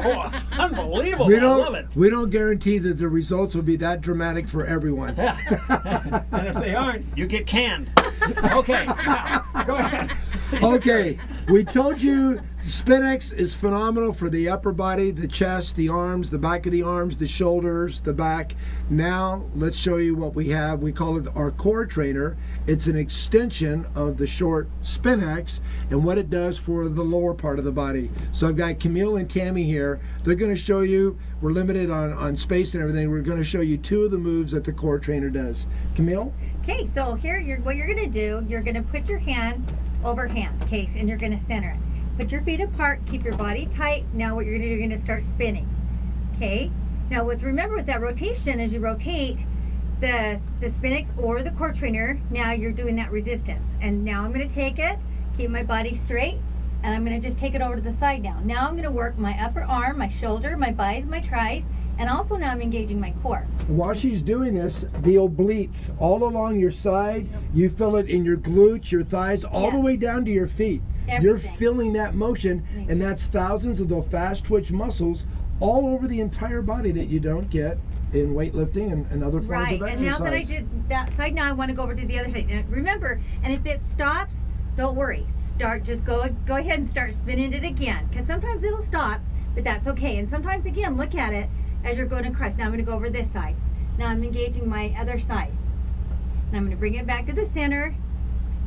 unbelievable. I love it. We don't guarantee that the results will be that dramatic for everyone. Yeah. And if they aren't, you get canned. Okay, now, go ahead. Okay, we told you SpinX is phenomenal for the upper body, the chest, the arms, the back of the arms, the shoulders, the back. Now, let's show you what we have. We call it our core trainer. It's an extension of the short SpinX and what it does for the lower part of the body. So I've got Camille and Tammy here. They're going to show you, we're limited on space and everything. We're going to show you two of the moves that the core trainer does. Camille? Okay, so here, what you're going to do, you're going to put your hand over hand, okay, and you're going to center it. Put your feet apart, keep your body tight. Now what you're going to do, you're going to start spinning. Okay, now remember with that rotation, as you rotate the SpinX or the core trainer, now you're doing that resistance. And now I'm going to take it, keep my body straight, and I'm going to just take it over to the side now. Now I'm going to work my upper arm, my shoulder, my bis, my tris, and also now I'm engaging my core. While she's doing this, the obliques all along your side, you feel it in your glutes, your thighs, all the way down to your feet. Everything. You're feeling that motion, and that's thousands of those fast twitch muscles all over the entire body that you don't get in weightlifting and other forms of exercise. Right, and now that I did that side, now I want to go over to the other side. And remember, and if it stops, don't worry. Just go ahead and start spinning it again, because sometimes it'll stop, but that's okay. And sometimes, again, look at it as you're going across. Now I'm going to go over this side. Now I'm engaging my other side. Now I'm going to bring it back to the center.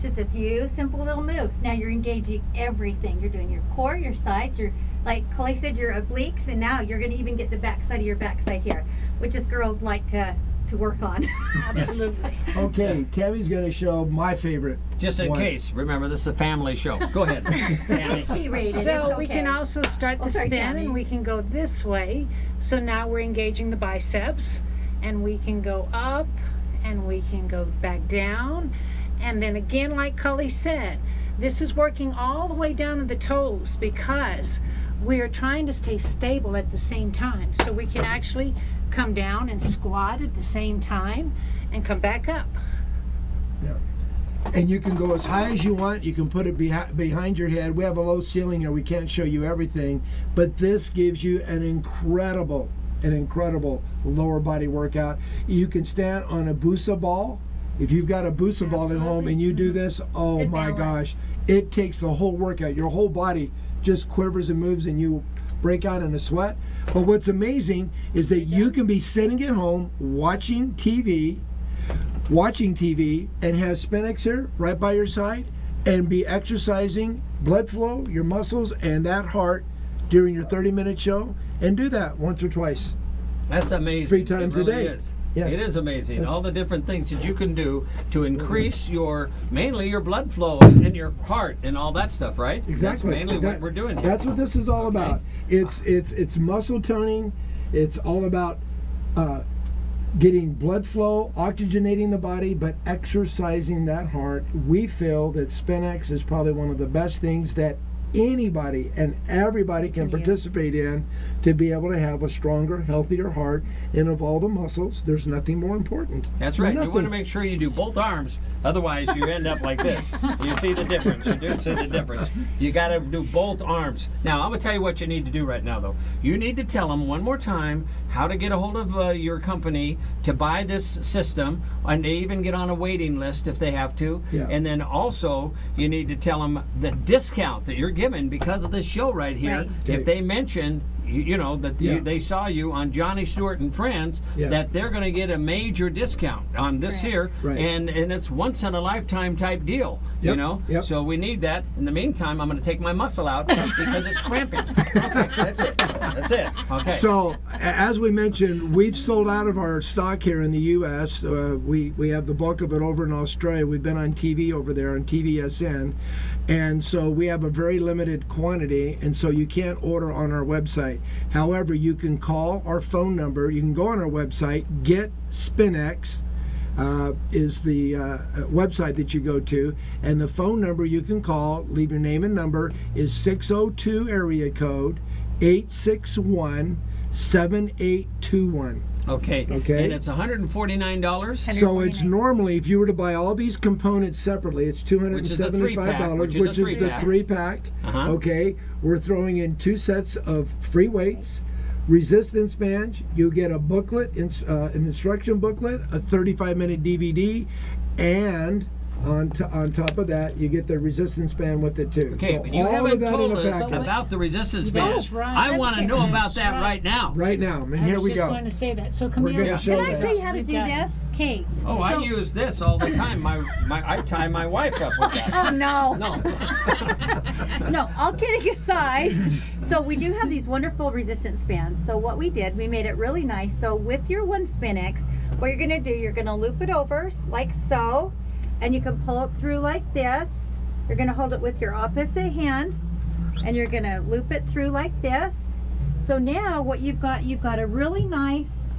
Just a few simple little moves. Now you're engaging everything. You're doing your core, your sides, your, like Clay said, your obliques, and now you're going to even get the back side of your backside here, which us girls like to work on. Absolutely. Okay, Tammy's going to show my favorite. Just in case, remember, this is a family show. Go ahead, Tammy. It's T-rated. So it's we okay. can also start the sorry, spin, Tammy. and we can go this way. So now we're engaging the biceps, and we can go up, and we can go back down. And then again, like Cully said, this is working all the way down to the toes because we are trying to stay stable at the same time. So we can actually come down and squat at the same time and come back up. Yeah. And you can go as high as you want. You can put it behind your head. We have a low ceiling here. We can't show you everything, but this gives you an incredible lower body workout. You can stand on a Busa ball. If you've got a Busa ball at home and you do this, oh Good my balance. gosh, it takes the whole workout. Your whole body just quivers and moves and you break out in a sweat. But what's amazing is that you can be sitting at home watching TV and have SpinX here right by your side and be exercising blood flow, your muscles, and that heart during your 30-minute show, and do that once or twice. That's amazing. 3 times It really a day. Is. Yes. It is amazing. Yes. All the different things that you can do to increase mainly your blood flow and your heart and all that stuff, right? Exactly. That's mainly what we're doing here. That's what this is all about. It's muscle toning. It's all about getting blood flow, oxygenating the body, but exercising that heart. We feel that SpinX is probably one of the best things that anybody and everybody can participate in to be able to have a stronger, healthier heart. And of all the muscles, there's nothing more important. That's right. Nothing. You want to make sure you do both arms. Otherwise, you end up like this. You see the difference. You do see the difference. You got to do both arms. Now, I'm going to tell you what you need to do right now, though. You need to tell them one more time how to get a hold of your company to buy this system, and they even get on a waiting list if they have to. Yeah. And then also, you need to tell them the discount that you're given because of this show right here. Right. If they mention they saw you on Johnny Stewart and Friends, that they're going to get a major discount on this here, and it's once in a lifetime type deal. So we need that. In the meantime, I'm going to take my muscle out because it's cramping. Okay, that's it. Okay. So as we mentioned, we've sold out of our stock here in the U.S. We have the bulk of it over in Australia. We've been on TV over there on TVSN, and so we have a very limited quantity, and so you can't order on our website. However, you can call our phone number. You can go on our website. Get SpinX is the website that you go to, and the phone number you can call, leave your name and number, is 602 area code 861-7821. Okay. And it's $149. So it's normally, if you were to buy all these components separately, it's $275, which is the 3-pack. Okay. We're throwing in 2 sets of free weights, resistance bands. You get a booklet, an instruction booklet, a 35-minute DVD, and on top of that, you get the resistance band with it too. Okay, so but you haven't told us about the resistance band. That's right. I want to know about that right now. Right now, and here we go. I was just going to say that. So come We're here. going to show Can I show you how to do this? Okay. Oh, I use this all the time. I tie my wife up with that. Oh, no. No. No, all kidding aside. So we do have these wonderful resistance bands. So what we did, we made it really nice. So with your one SpinX, what you're going to do, you're going to loop it over like so. And you can pull it through like this. You're going to hold it with your opposite hand, and you're going to loop it through like this. So now what you've got a really nice.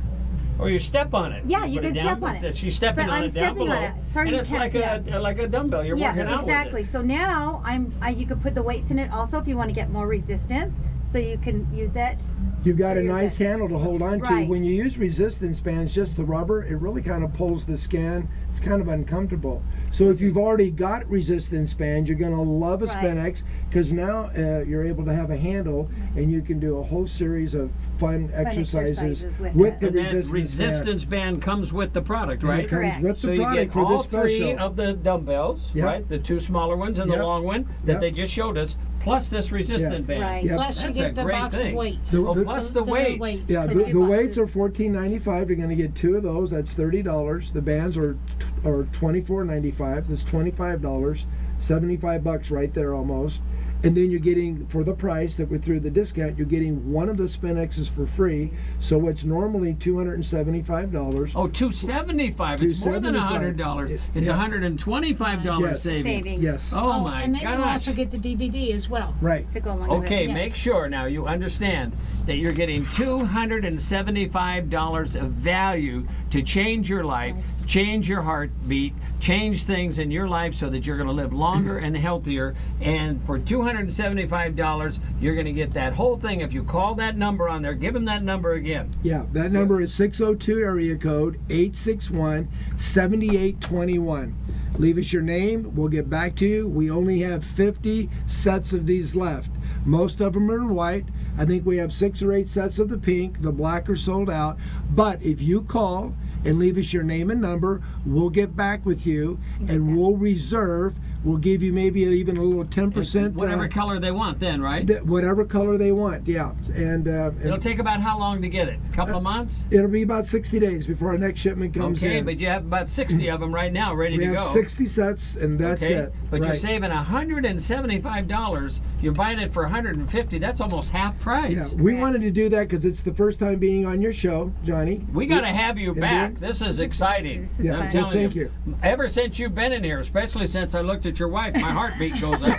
Or you step on it. Yeah, you can step on it. She's stepping on it down below. Sorry, and it's like a dumbbell. You're working out exactly. with it. So now you can put the weights in it also if you want to get more resistance. So you can use it. You've got a nice handle to hold on to. Right. When you use resistance bands, just the rubber, it really kind of pulls the skin. It's kind of uncomfortable. So if you've already got resistance bands, you're going to love a SpinX, because now you're able to have a handle and you can do a whole series of fun exercises with the resistance band comes with the product, right? It comes with the so product you get for all this special. 3 of the dumbbells, right? The 2 smaller ones and the long one that they just showed us, plus this resistance band. Right. Plus you get the box of weights. Plus the weights. Yeah, the weights are $14.95. You're going to get 2 of those. That's $30. The bands are $24.95. That's $25. $75 right there almost. And then you're getting, for the price that we threw the discount, you're getting one of the SpinXs for free. So it's normally $275. Oh, $275. It's more than $100. It's $125 savings. Yes. Oh my and then gosh. you also get the DVD as well. Right. To go along Okay, with it. make sure now you understand that you're getting $275 of value to change your life, change your heartbeat, change things in your life so that you're going to live longer and healthier. And for $275, you're going to get that whole thing. If you call that number on there, give them that number again. Yeah, that number is 602 area code 861-7821. Leave us your name. We'll get back to you. We only have 50 sets of these left. Most of them are in white. I think we have 6 or 8 sets of the pink. The black are sold out. But if you call and leave us your name and number, we'll get back with you and we'll reserve. We'll give you maybe even a little 10%. Whatever color they want then, right? Whatever color they want, yeah. And it'll take about how long to get it? A couple of months? It'll be about 60 days before our next shipment comes in. Okay, but you have about 60 of them right now ready to go. We have 60 sets, and that's it. But you're saving $175. You're buying it for $150. That's almost half price. Yeah, we wanted to do that because it's the first time being on your show, Johnny. We got to have you back. This is exciting. I'm telling thank you. Ever since you've been in here, especially since I looked at your wife, my heartbeat goes up.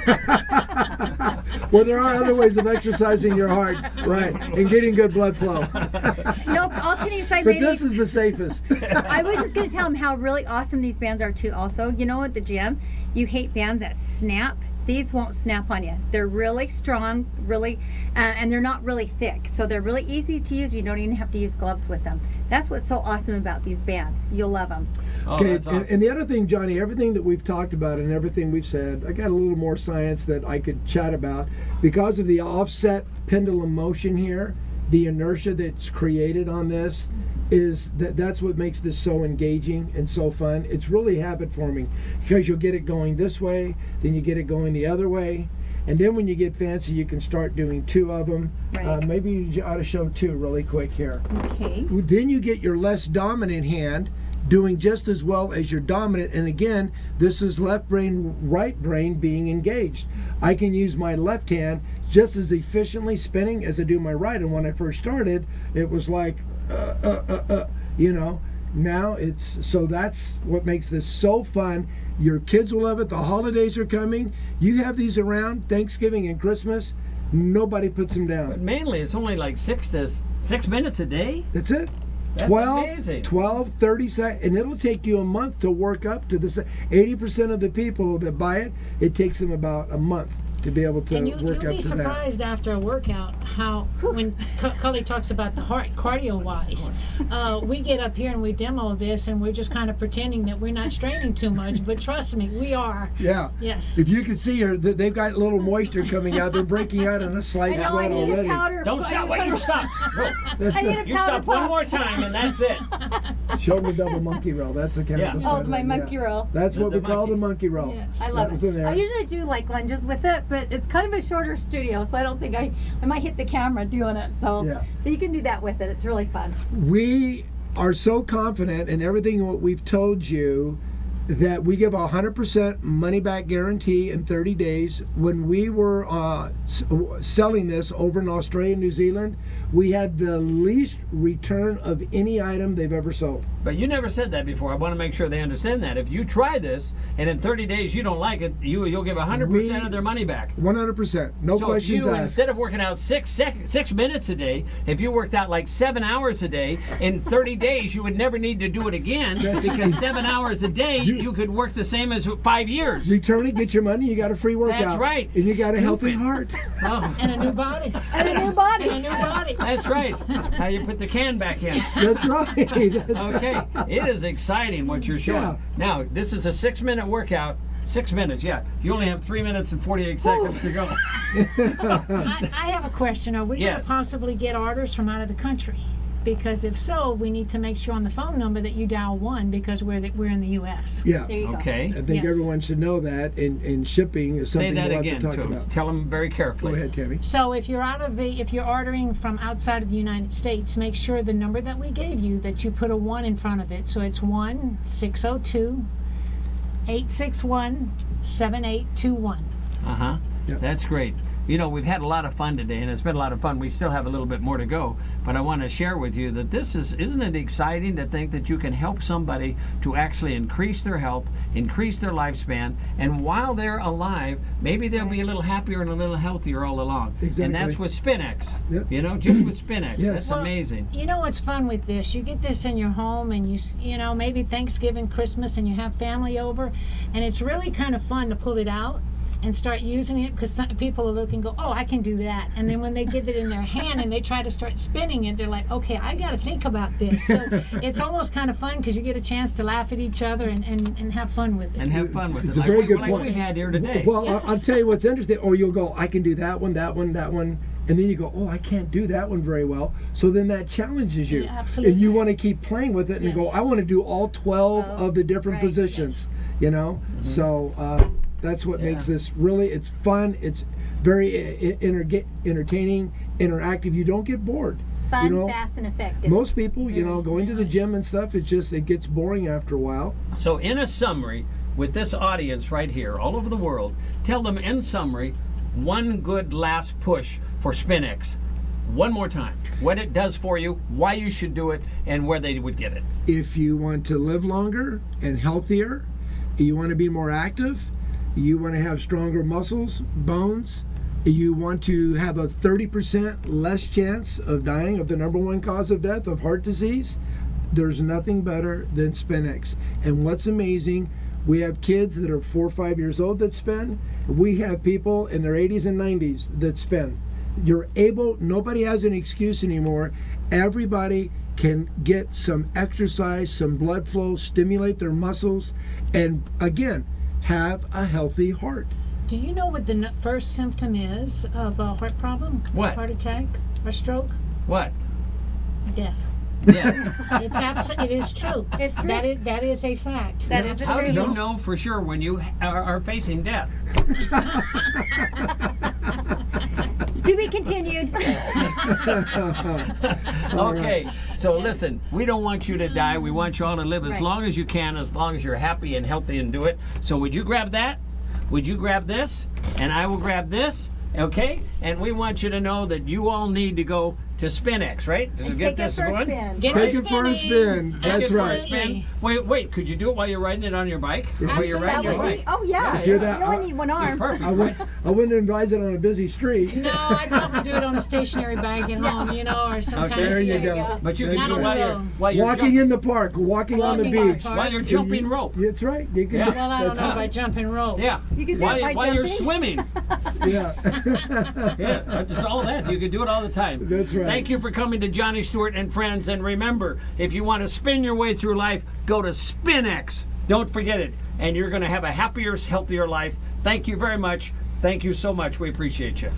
Well, there are other ways of exercising your heart, right, and getting good blood flow. Nope, all kidding aside, but this is the safest. I was just going to tell them how really awesome these bands are too. Also, you know, at the gym, you hate bands that snap. These won't snap on you. They're really strong, really, and they're not really thick. So they're really easy to use. You don't even have to use gloves with them. That's what's so awesome about these bands. You'll love them. Oh, okay, that's awesome. And the other thing, Johnny, everything that we've talked about and everything we've said, I got a little more science that I could chat about. Because of the offset pendulum motion here, the inertia that's created on this is that's what makes this so engaging and so fun. It's really habit forming because you'll get it going this way, then you get it going the other way, And then when you get fancy, you can start doing 2 of them. Right. Maybe you ought to show 2 really quick here. Okay. Then you get your less dominant hand doing just as well as your dominant. And again, this is left brain, right brain being engaged. I can use my left hand just as efficiently spinning as I do my right. And when I first started, it was like, you know. Now so that's what makes this so fun. Your kids will love it. The holidays are coming. You have these around Thanksgiving and Christmas. Nobody puts them But down. mainly, it's only like 6 minutes a day. That's it. That's 12, amazing. 12, 30 seconds, and it'll take you a month to work up to this. 80% of the people that buy it, it takes them about a month to be able to And work you'll up be to that. surprised after a workout how, when Cully talks about the heart, cardio-wise, we get up here and we demo this and we're just kind of pretending that we're not straining too much, but trust me, we are. Yeah. Yes. If you can see her, they've got a little moisture coming out. They're breaking out in a slight I know I sweat need already. a powder. Don't stop. Wait, you stop. No. That's I need it. a You powder stop one puff. more time, and that's it. Show them the double monkey roll. That's the kind Yeah. of Oh, my monkey roll. That's what The we call monkey. the monkey roll. Yes. I love That was it. in there. I usually do like lunges with it, but it's kind of a shorter studio, so I don't think I might hit the camera doing it. So Yeah. you can do that with it. It's really fun. We are so confident in everything what we've told you that we give a 100% money back guarantee in 30 days. When we were selling this over in Australia and New Zealand, we had the least return of any item they've ever sold. But you never said that before. I want to make sure they understand that. If you try this and in 30 days you don't like it, you'll give 100% of their money back. 100%. No So if questions you, asked. instead of working out 6 minutes a day, if you worked out like 7 hours a day, in 30 days you would never need to do it again because 7 hours a day you could work the same as 5 years. Return it, get your money, you got a free workout. That's right. And you got a healthy Stupid. heart. Oh, And a new body. And a new body. And a new body. that's right. How you put the can back in. That's right. That's Okay, it is exciting what you're showing. Yeah. Now, this is a 6-minute workout. 6 minutes, yeah. You only have 3 minutes and 48 seconds to go. I have a question. Are we going Yes. to possibly get orders from out of the country? Because if so, we need to make sure on the phone number that you dial 1 because we're in the U.S. Yeah. There you go. Okay. I think Yes. everyone should know that, and shipping is Say something that we'll again. have to talk Too. about. Tell them very Go carefully. ahead, Tammy. So if you're ordering from outside of the United States, make sure the number that we gave you that you put a 1 in front of it. So it's 1-602-861-7821. Uh-huh. Yep. That's great. You know, we've had a lot of fun today, and it's been a lot of fun. We still have a little bit more to go, but I want to share with you that isn't it exciting to think that you can help somebody to actually increase their health, increase their lifespan, and while they're alive, maybe they'll be a little happier and a little healthier all along. Exactly. And that's with SpinX. Yep. You know, just with SpinX. Yes. That's Well, amazing. You know what's fun with this? You get this in your home, and you know maybe Thanksgiving, Christmas, and you have family over, and it's really kind of fun to pull it out and start using it because people are looking, go, oh, I can do that, and then when they get it in their hand and they try to start spinning it, they're like, okay, I got to think about this. So it's almost kind of fun because you get a chance to laugh at each other and have fun with it. And have fun with It's it. a very good like point. we've had here today. Well, Yes. I'll tell you what's interesting. Or you'll go, I can do that one, that one, that one. And then you go, oh, I can't do that one very well. So then that challenges you. Yeah, absolutely. And you want to keep playing with it and Yes. go, I want to do all 12 Oh, of the different right, positions. You know? So that's what makes Yeah. this really, it's fun. It's very entertaining, interactive. You don't get bored. Fun, You know, fast, and effective. most people, you know, going to the nice. gym and stuff, it gets boring after a while. So in a summary, with this audience right here, all over the world, tell them in summary, one good last push for SpinX. One more time. What it does for you, why you should do it, and where they would get it. If you want to live longer and healthier, you want to be more active, you want to have stronger muscles, bones, you want to have a 30% less chance of dying of the #1 cause of death of heart disease, there's nothing better than SpinX. And what's amazing, we have kids that are 4 or 5 years old that spin. We have people in their 80s and 90s that spin. You're able, nobody has an excuse anymore. Everybody can get some exercise, some blood flow, stimulate their muscles, and again, have a healthy heart. Do you know what the first symptom is of a heart problem? What? Heart attack or stroke? What? Death. Yeah. It is true. It's true. That is a fact. That is a How do truth. you know for sure when you are facing death? To be continued. Okay, so listen, we don't want you to die. We want you all to live as Right. long as you can, as long as you're happy and healthy and do it. So would you grab that? Would you grab this? And I will grab this, okay? And we want you to know that you all need to go to SpinX, right? To And get take it this for a going? spin. Get Take to it for a spinning. spin. Take That's it for a right. spin. Wait, could you do it while you're riding it on your bike? While you're riding your bike? Oh yeah. If you're You that- only need one It's arm. perfect. I wouldn't advise it on a busy street. No, I'd probably do it on a stationary bike at home, or some Okay. kind of There you place. go. But you can That's do it right. while you're Walking in the park, walking on the Walking on the beach. park. while you're jumping rope. That's right. You can, Yeah. Well, I don't that's know right. about jumping rope. Yeah. You can do while it by while you're jumping. swimming. Yeah. Yeah, it's all that. You can do it all the time. That's right. Thank you for coming to Johnny Stewart and Friends. And remember, if you want to spin your way through life, go to SpinX. Don't forget it. And you're going to have a happier, healthier life. Thank you very much. Thank you so much. We appreciate you.